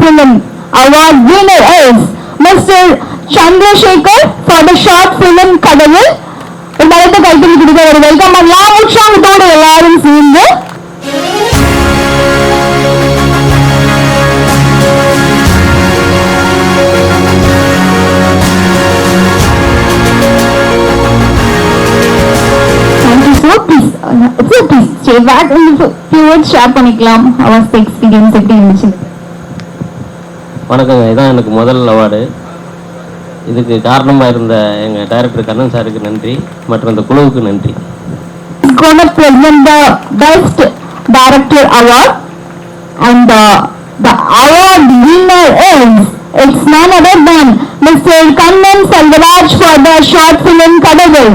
Film Award winner is Mr. Chandrasekhar for the short film Kadavul. ஒரு பலத்த கைத்தறி கொடுக்க ஒரு வெல்கம் பண்ணலாம் உற்சாகத்தோடு எல்லாரும் சேர்ந்து. Stay back and few words share பண்ணிக்கலாம். Our experience எப்படி இருந்துச்சு? வணக்கங்க, இதான் எனக்கு முதல் அவார்டு. இதுக்கு காரணமாக இருந்த எங்கள் டைரக்டர் கண்ணன் சாருக்கு நன்றி மற்றும் இந்த குழுவுக்கு நன்றி. Going to present the best director award and the award winner is it's none other than Mr. Kannan Selvaraj for the short film Kadavul.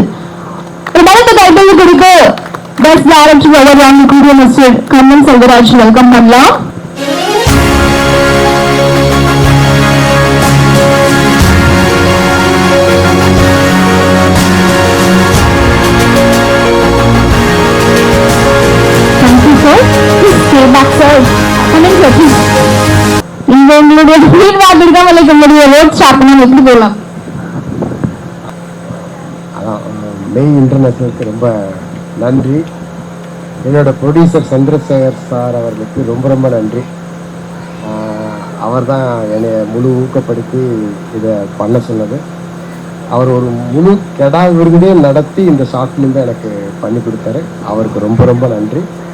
ஒரு பலத்த கைத்தறி கொடுக்க பெஸ்ட் டைரக்டர் அவார்ட் வாங்கக்கூடிய மிஸ்டர் கண்ணன் செல்வராஜ் வெல்கம் பண்ணலாம். நீங்க உங்களுடைய ஃபீட்பேக் எடுக்காம உங்களுடைய ரோட் ஸ்டார்ட் பண்ணி எப்படி போகலாம்? மெய் இன்டர்நேஷனலுக்கு ரொம்ப நன்றி. என்னோட ப்ரொடியூசர் சந்திரசேகர் சார் அவர்களுக்கு ரொம்ப ரொம்ப நன்றி. அவர் தான் என்னை முழு ஊக்கப்படுத்தி இதை பண்ண சொன்னது. அவர் ஒரு முழு கெடா விருந்தே நடத்தி இந்த ஷார்ட் ஃபிலிம் எனக்கு பண்ணி கொடுத்தாரு. அவருக்கு ரொம்ப ரொம்ப நன்றி.